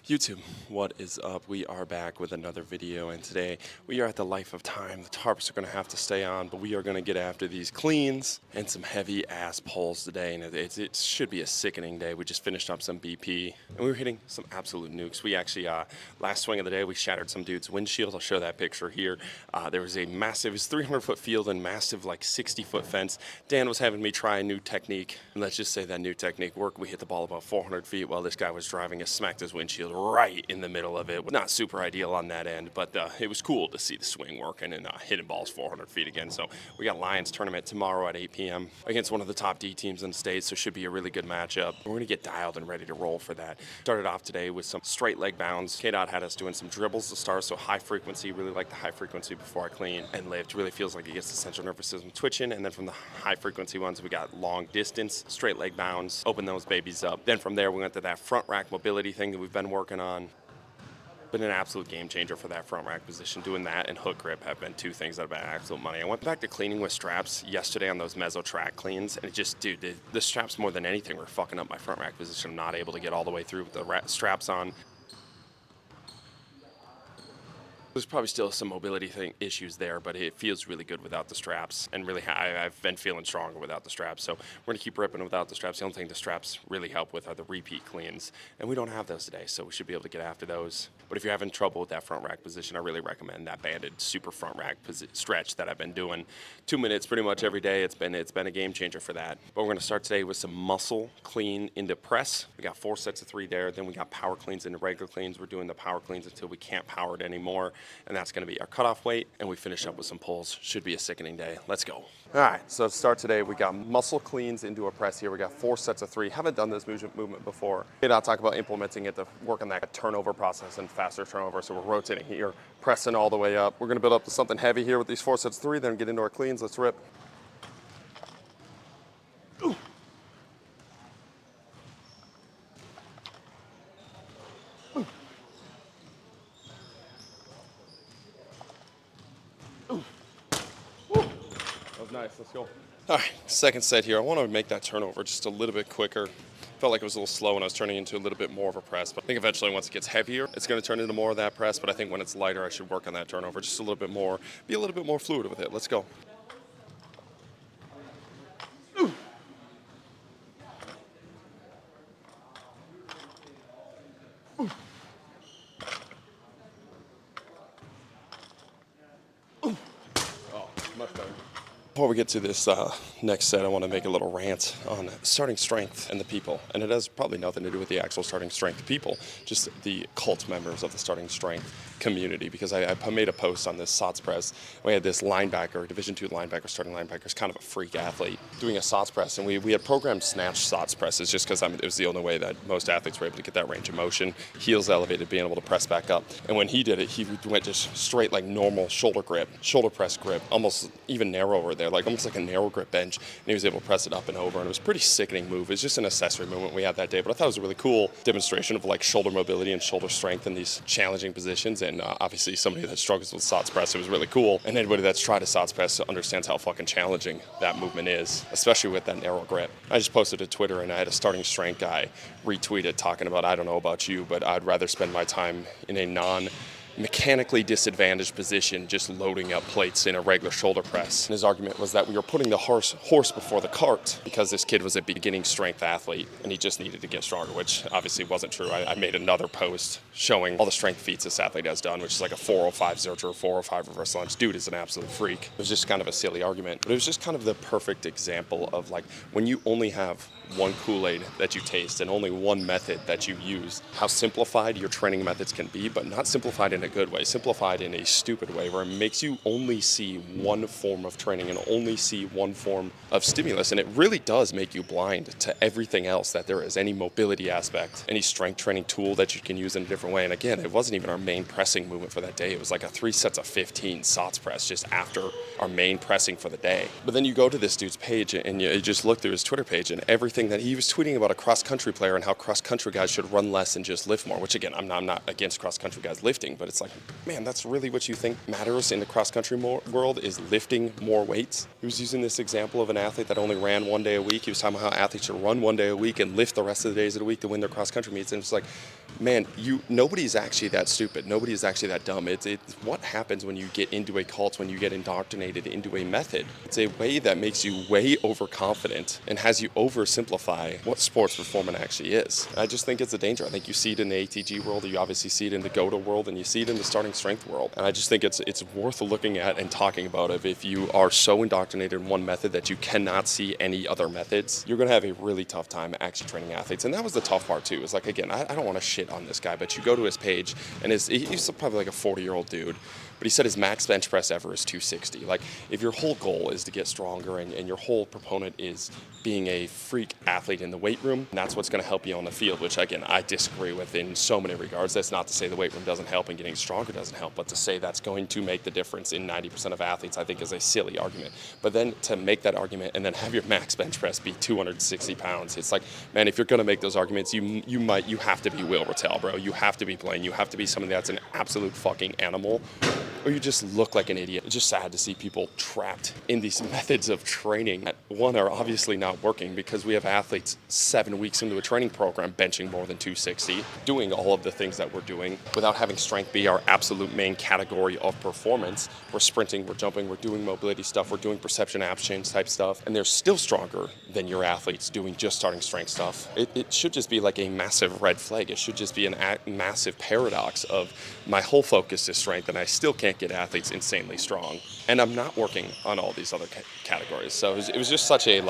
YouTube, what is up? We are back with another video, and today we are at the life of time. The tarps are going to have to stay on, but we are going to get after these cleans and some heavy ass pulls today, and it should be a sickening day. We just finished up some BP, and we were hitting some absolute nukes. We actually, last swing of the day, we shattered some dude's windshield. I'll show that picture here. There was a massive, it was 300-foot field and massive, like 60-foot fence. Dan was having me try a new technique, and let's just say that new technique worked. We hit the ball about 400 feet while this guy was driving us, smacked his windshield right in the middle of it. Not super ideal on that end, but it was cool to see the swing working and hitting balls 400 feet again. So we got Lions tournament tomorrow at 8 p.m. against one of the top D teams in the state, so should be a really good matchup. We're going to get dialed and ready to roll for that. Started off today with some straight leg bounds. K-Dot had us doing some dribbles to start, so high frequency, really like the high frequency before I clean and lift. Really feels like it gets the central nervous system twitching, and then from the high frequency ones, we got long distance, straight leg bounds, open those babies up. Then from there, we went to that front rack mobility thing that we've been working on. Been an absolute game changer for that front rack position. Doing that and hook grip have been two things that have been absolute money. I went back to cleaning with straps yesterday on those meso track cleans, and it just, dude, the straps more than anything were fucking up my front rack position. I'm not able to get all the way through with the straps on. There's probably still some mobility issues there, but it feels really good without the straps, and really I've been feeling stronger without the straps, so we're going to keep ripping without the straps. The only thing the straps really help with are the repeat cleans, and we don't have those today, so we should be able to get after those. But if you're having trouble with that front rack position, I really recommend that banded super front rack stretch that I've been doing. 2 minutes pretty much every day. It's been a game changer for that. But we're going to start today with some muscle clean into press. We got 4 sets of 3 there. Then we got power cleans into regular cleans. We're doing the power cleans until we can't power it anymore, and that's going to be our cutoff weight. And we finish up with some pulls. Should be a sickening day. Let's go. All right, so to start today, we got muscle cleans into a press here. We got 4 sets of 3. Haven't done this movement before. And I'll talk about implementing it to work on that turnover process and faster turnover. So we're rotating here, pressing all the way up. We're gonna build up to something heavy here with these 4 sets of 3, then get into our cleans. Let's rip. Ooh. Ooh. Ooh. Ooh. That was nice, let's go. All right, second set here. I want to make that turnover just a little bit quicker. Felt like it was a little slow when I was turning into a little bit more of a press, but I think eventually once it gets heavier, it's going to turn into more of that press, but I think when it's lighter, I should work on that turnover just a little bit more, be a little bit more fluid with it. Let's go. Ooh. Ooh. Ooh. Oh, much better. Before we get to this next set, I want to make a little rant on starting strength and the people. And it has probably nothing to do with the actual starting strength people, just the cult members of the starting strength community. Because I made a post on this SOTS press. We had this linebacker, Division II linebacker, starting linebacker, is kind of a freak athlete, doing a SOTS press. And we had programmed snatch SOTS presses just because it was the only way that most athletes were able to get that range of motion. Heels elevated, being able to press back up. And when he did it, he went just straight like normal shoulder grip, shoulder press grip, almost even narrower there, like almost like a narrow grip bench, and he was able to press it up and over, and it was a pretty sickening move. It was just an accessory movement we had that day, but I thought it was a really cool demonstration of like shoulder mobility and shoulder strength in these challenging positions, and obviously somebody that struggles with SOTS press, it was really cool, and anybody that's tried a SOTS press understands how fucking challenging that movement is, especially with that narrow grip. I just posted to Twitter, and I had a starting strength guy retweet it talking about, I don't know about you, but I'd rather spend my time in a mechanically disadvantaged position just loading up plates in a regular shoulder press. And his argument was that we were putting the horse before the cart because this kid was a beginning strength athlete and he just needed to get stronger, which obviously wasn't true. I made another post showing all the strength feats this athlete has done, which is like a 405 zercher, 405 reverse lunge. Dude is an absolute freak. It was just kind of a silly argument, but it was just kind of the perfect example of like when you only have one Kool-Aid that you taste and only one method that you use, how simplified your training methods can be, but not simplified in a good way, simplified in a stupid way where it makes you only see one form of training and only see one form of stimulus, and it really does make you blind to everything else that there is, any mobility aspect, any strength training tool that you can use in a different way. And again, it wasn't even our main pressing movement for that day. It was like a 3 sets of 15 SOTS press just after our main pressing for the day. But then you go to this dude's page and you just look through his Twitter page, and everything that he was tweeting about a cross-country player and how cross-country guys should run less and just lift more, which again, I'm not against cross-country guys lifting, but it's like, man, that's really what you think matters in the cross-country world is lifting more weights? He was using this example of an athlete that only ran 1 day a week. He was talking about how athletes should run 1 day a week and lift the rest of the days of the week to win their cross-country meets, and it's like, man, nobody's actually that stupid. Nobody is actually that dumb. It's what happens when you get into a cult, when you get indoctrinated into a method. It's a way that makes you way overconfident and has you oversimplify what sports performance actually is. I just think it's a danger. I think you see it in the ATG world, you obviously see it in the GOATA world, and you see it in the starting strength world. And I just think it's worth looking at and talking about it. If you are so indoctrinated in one method that you cannot see any other methods, you're going to have a really tough time actually training athletes. And that was the tough part too. It's like, again, I don't want to shit on this guy, but you go to his page and he's probably like a 40-year-old dude, but he said his max bench press ever is 260. Like, if your whole goal is to get stronger and your whole proponent is being a freak athlete in the weight room, and that's what's going to help you on the field, which again, I disagree with in so many regards. That's not to say the weight room doesn't help and getting stronger doesn't help, but to say that's going to make the difference in 90% of athletes, I think is a silly argument. But then to make that argument and then have your max bench press be 260 pounds, it's like, man, if you're going to make those arguments, you have to be Will Rattel, bro. You have to be Blaine. You have to be somebody that's an absolute fucking animal, or you just look like an idiot. It's just sad to see people trapped in these methods of training that, one, are obviously not working, because we have athletes 7 weeks into a training program benching more than 260, doing all of the things that we're doing without having strength be our absolute main category of performance. We're sprinting, we're jumping, we're doing mobility stuff, we're doing perception abs change type stuff, and they're still stronger than your athletes doing just starting strength stuff. It should just be like a massive red flag. It should just be a massive paradox of my whole focus is strength and I still can't get athletes insanely strong. And I'm not working on all these other categories. So it was just such a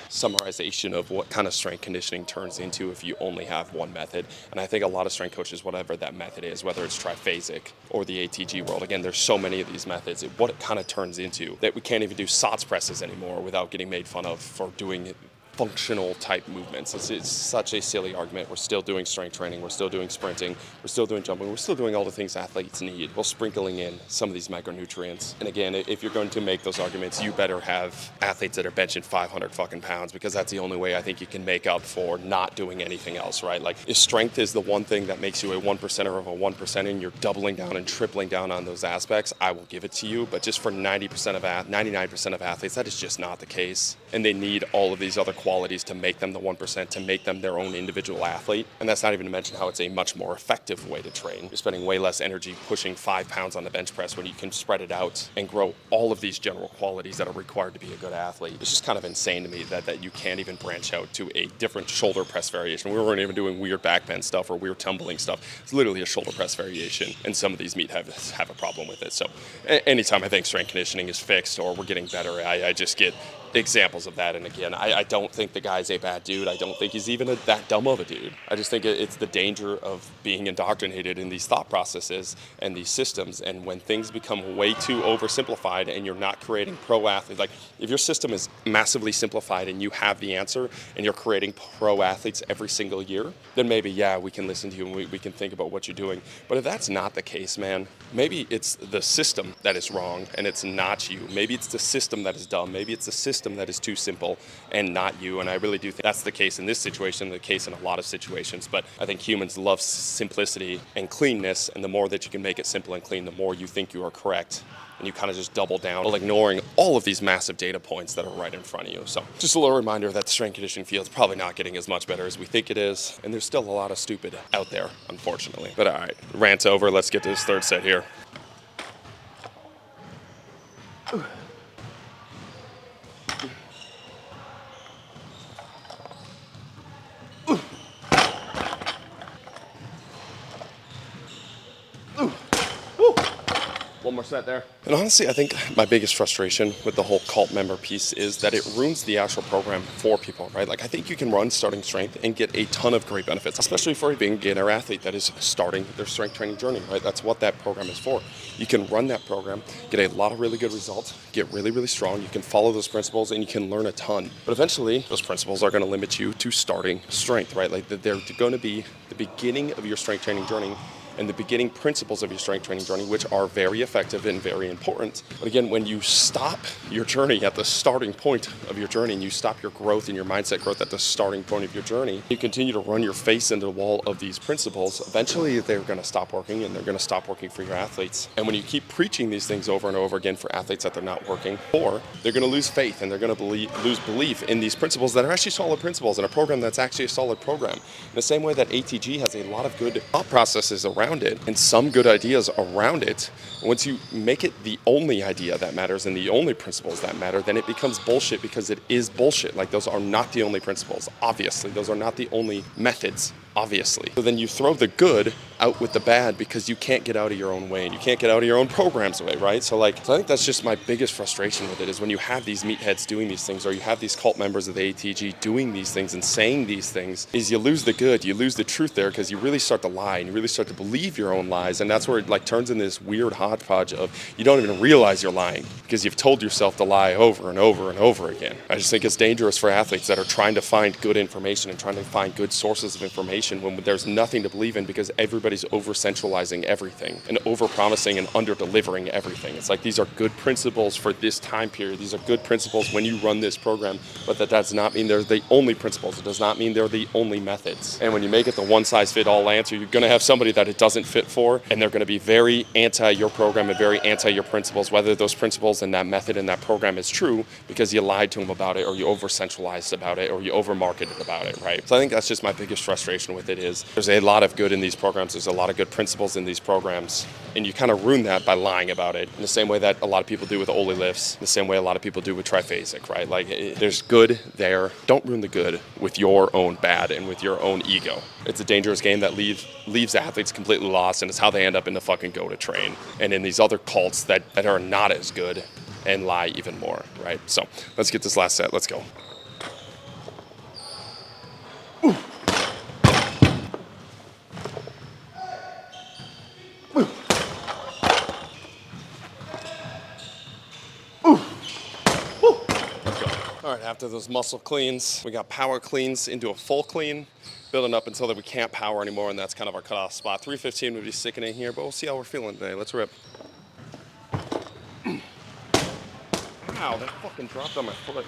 summarization of what kind of strength conditioning turns into if you only have one method. And I think a lot of strength coaches, whatever that method is, whether it's triphasic or the ATG world, again, there's so many of these methods, what it kind of turns into that we can't even do SOTS presses anymore without getting made fun of for doing functional type movements. It's such a silly argument. We're still doing strength training, we're still doing sprinting, we're still doing jumping, we're still doing all the things athletes need while sprinkling in some of these micronutrients. And again, if you're going to make those arguments, you better have athletes that are benching 500 fucking pounds, because that's the only way I think you can make up for not doing anything else, right? Like, if strength is the one thing that makes you a 1%er of a 1%, and you're doubling down and tripling down on those aspects, I will give it to you. But just for 99% of athletes, that is just not the case. And they need all of these other qualities to make them the 1%, to make them their own individual athlete. And that's not even to mention how it's a much more effective way to train. You're spending way less energy pushing 5 pounds on the bench press when you can spread it out and grow all of these general qualities that are required to be a good athlete. It's just kind of insane to me that you can't even branch out to a different shoulder press variation. We weren't even doing weird back bend stuff or weird tumbling stuff. It's literally a shoulder press variation, and some of these meet have a problem with it. So anytime I think strength conditioning is fixed or we're getting better, I just get examples of that. And again, I don't think the guy's a bad dude. I don't think he's even that dumb of a dude. I just think it's the danger of being indoctrinated in these thought processes and these systems. And when things become way too oversimplified and you're not creating pro athletes, like if your system is massively simplified and you have the answer and you're creating pro athletes every single year, then maybe, yeah, we can listen to you and we can think about what you're doing. But if that's not the case, man, maybe it's the system that is wrong and it's not you. Maybe it's the system that is dumb. Maybe it's the system that is too simple and not you. And I really do think that's the case in this situation, the case in a lot of situations. But I think humans love simplicity and cleanness, and the more that you can make it simple and clean, the more you think you are correct. And you kind of just double down while ignoring all of these massive data points that are right in front of you. So just a little reminder that the strength conditioning field is probably not getting as much better as we think it is. And there's still a lot of stupid out there, unfortunately. But all right, rant's over. Let's get to this third set here. One more set there. And honestly, I think my biggest frustration with the whole cult member piece is that it ruins the actual program for people, right? Like, I think you can run starting strength and get a ton of great benefits, especially for a beginner athlete that is starting their strength training journey, right? That's what that program is for. You can run that program, get a lot of really good results, get really, really strong. You can follow those principles and you can learn a ton. But eventually, those principles are going to limit you to starting strength, right? Like, they're going to be the beginning of your strength training journey. and the beginning principles of your strength training journey, which are very effective and very important. But again, when you stop your journey at the starting point of your journey and you stop your growth and your mindset growth at the starting point of your journey, you continue to run your face into the wall of these principles, eventually they're going to stop working, and they're going to stop working for your athletes. And when you keep preaching these things over and over again for athletes that they're not working for, they're going to lose faith, and they're going to lose belief in these principles that are actually solid principles in a program that's actually a solid program. In the same way that ATG has a lot of good thought processes around it and some good ideas around it, once you make it the only idea that matters and the only principles that matter, then it becomes bullshit, because it is bullshit. Like, those are not the only principles, obviously. Those are not the only methods, obviously. So then you throw the good out with the bad because you can't get out of your own way and you can't get out of your own program's way, right? So I think that's just my biggest frustration with it, is when you have these meatheads doing these things, or you have these cult members of the ATG doing these things and saying these things, is you lose the good, you lose the truth there, because you really start to lie and you really start to believe your own lies, and that's where it turns into this weird hodgepodge of you don't even realize you're lying because you've told yourself to lie over and over and over again. I just think it's dangerous for athletes that are trying to find good information and trying to find good sources of information when there's nothing to believe in, because everybody's over-centralizing everything and over-promising and under-delivering everything. It's like, these are good principles for this time period. These are good principles when you run this program, but that does not mean they're the only principles. It does not mean they're the only methods. And when you make it the one-size-fit-all answer, you're going to have somebody that it doesn't fit for, and they're going to be very anti your program and very anti your principles, whether those principles and that method and that program is true, because you lied to them about it, or you over-centralized about it, or you over-marketed about it, right? So I think that's just my biggest frustration with it, is there's a lot of good in these programs. There's a lot of good principles in these programs, and you kind of ruin that by lying about it, in the same way that a lot of people do with Oli lifts, the same way a lot of people do with triphasic, right? There's good there. Don't ruin the good with your own bad and with your own ego. It's a dangerous game that leaves athletes completely lost, and it's how they end up in the fucking go-to train and in these other cults that are not as good and lie even more, right? So let's get this last set. Let's go. All right, after those muscle cleans, we got power cleans into a full clean, building up until that we can't power anymore, and that's kind of our cutoff spot. 315 would be sickening here, but we'll see how we're feeling today. Let's rip. Ow, that fucking dropped on my foot.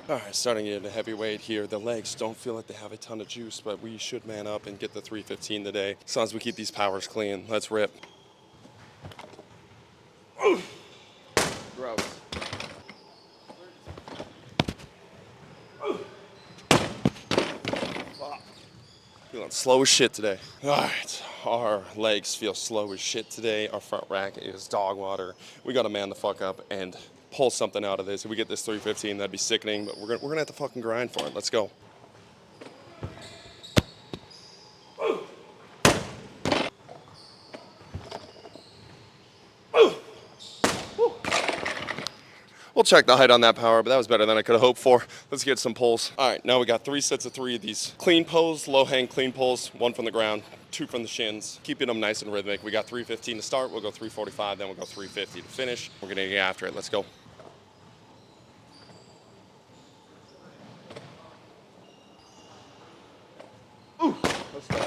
All right, starting in a heavyweight here. The legs don't feel like they have a ton of juice, but we should man up and get the 315 today, as long as we keep these powers clean. Let's rip. Gross. Feeling slow as shit today. All right, our legs feel slow as shit today. Our front rack is dog water. We got to man the fuck up and pull something out of this. If we get this 315, that'd be sickening, but we're gonna have to fucking grind for it. Let's go. We'll check the height on that power, but that was better than I could have hoped for. Let's get some pulls. All right, now we got 3 sets of 3 of these clean pulls, low hang clean pulls, 1 from the ground, 2 from the shins, keeping them nice and rhythmic. We got 315 to start, we'll go 345, then we'll go 350 to finish. We're gonna get after it, let's go. Let's go.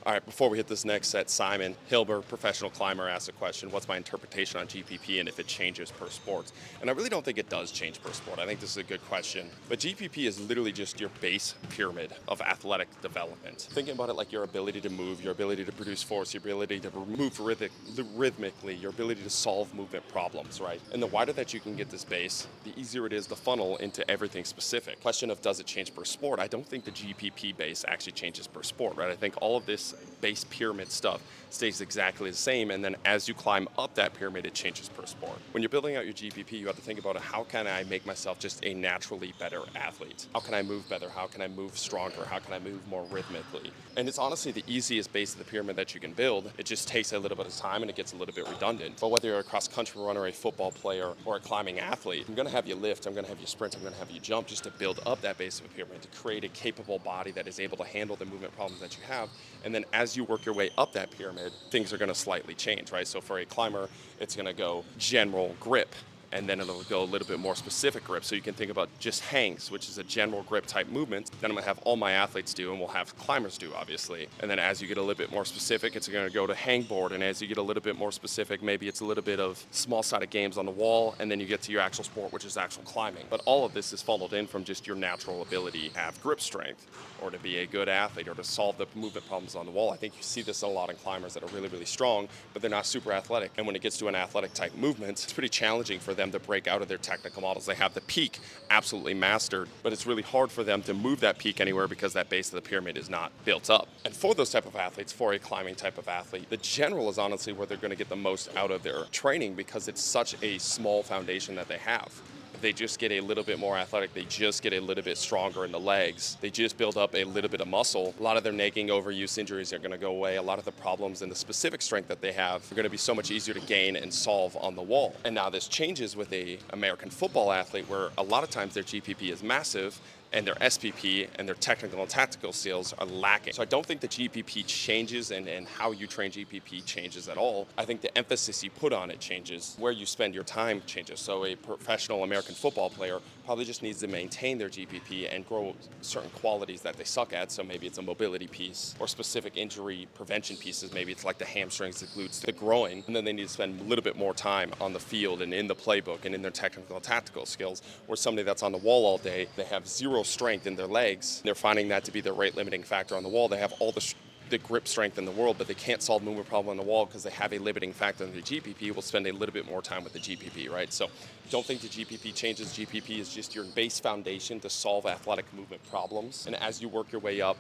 All right, before we hit this next set, Simon Hilbert, professional climber, asked a question: what's my interpretation on GPP and if it changes per sport? And I really don't think it does change per sport. I think this is a good question. But GPP is literally just your base pyramid of athletic development. Thinking about it like your ability to move, your ability to produce force, your ability to move rhythmically, your ability to solve movement problems, right? And the wider that you can get this base, the easier it is to funnel into everything specific. Question of does it change per sport? I don't think the GPP base actually changes per sport, right? I think all of this base pyramid stuff stays exactly the same. And then as you climb up that pyramid, it changes per sport. When you're building out your GPP, you have to think about how can I make myself just a naturally better athlete? How can I move better? How can I move stronger? How can I move more rhythmically? And it's honestly the easiest base of the pyramid that you can build. It just takes a little bit of time and it gets a little bit redundant. But whether you're a cross-country runner, a football player, or a climbing athlete, I'm going to have you lift, I'm going to have you sprint, I'm going to have you jump just to build up that base of a pyramid, to create a capable body that is able to handle the movement problems that you have. And then as you work your way up that pyramid, things are going to slightly change, right? So for a climber, it's going to go general grip, and then it'll go a little bit more specific grip. So you can think about just hangs, which is a general grip type movement. Then I'm gonna have all my athletes do, and we'll have climbers do, obviously. And then as you get a little bit more specific, it's gonna go to hangboard. And as you get a little bit more specific, maybe it's a little bit of small-sided games on the wall, and then you get to your actual sport, which is actual climbing. But all of this is funneled in from just your natural ability to have grip strength, or to be a good athlete, or to solve the movement problems on the wall. I think you see this a lot in climbers that are really, really strong, but they're not super athletic. And when it gets to an athletic type movement, it's pretty challenging for them to break out of their technical models. They have the peak absolutely mastered, but it's really hard for them to move that peak anywhere because that base of the pyramid is not built up. And for those type of athletes, for a climbing type of athlete, the general is honestly where they're going to get the most out of their training because it's such a small foundation that they have. If they just get a little bit more athletic, they just get a little bit stronger in the legs, they just build up a little bit of muscle, a lot of their nagging overuse injuries are going to go away. A lot of the problems and the specific strength that they have are going to be so much easier to gain and solve on the wall. And now this changes with a American football athlete where a lot of times their GPP is massive and their SPP and their technical and tactical skills are lacking. So I don't think the GPP changes and how you train GPP changes at all. I think the emphasis you put on it changes. Where you spend your time changes. So a professional American football player probably just needs to maintain their GPP and grow certain qualities that they suck at. So maybe it's a mobility piece or specific injury prevention pieces. Maybe it's like the hamstrings, the glutes, the groin. And then they need to spend a little bit more time on the field and in the playbook and in their technical and tactical skills. Where somebody that's on the wall all day, they have zero strength in their legs. They're finding that to be their rate limiting factor on the wall. They have all the grip strength in the world, but they can't solve movement problem on the wall because they have a limiting factor in the GPP. Will spend a little bit more time with the GPP, right? So don't think the GPP changes. GPP is just your base foundation to solve athletic movement problems. And as you work your way up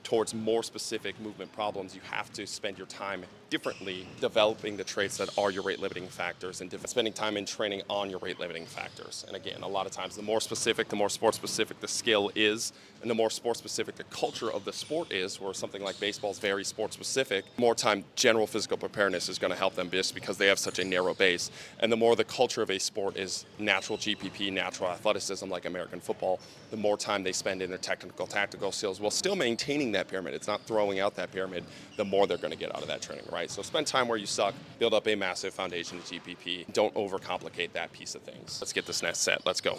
towards more specific movement problems, you have to spend your time differently developing the traits that are your rate limiting factors and spending time in training on your rate limiting factors. And again, a lot of times the more specific, the more sport specific the skill is, and the more sport specific the culture of the sport is, where something like baseball is very sport specific, more time general physical preparedness is going to help them just because they have such a narrow base. And the more the culture of a sport is natural GPP, natural athleticism like American football, the more time they spend in their technical, tactical skills while still maintaining that pyramid. It's not throwing out that pyramid, the more they're going to get out of that training, right? So spend time where you suck, build up a massive foundation of GPP. Don't overcomplicate that piece of things. Let's get this next set. Let's go.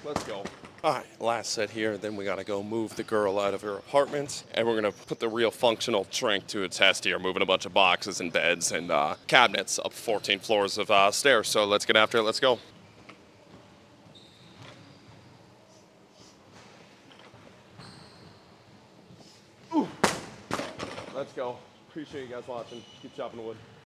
Let's go. All right, last set here, then we gotta go move the girl out of her apartment, and we're gonna put the real functional strength to a test here, moving a bunch of boxes and beds and cabinets up 14 floors of stairs. So let's get after it, let's go. Let's go. Appreciate you guys watching. Keep chopping wood.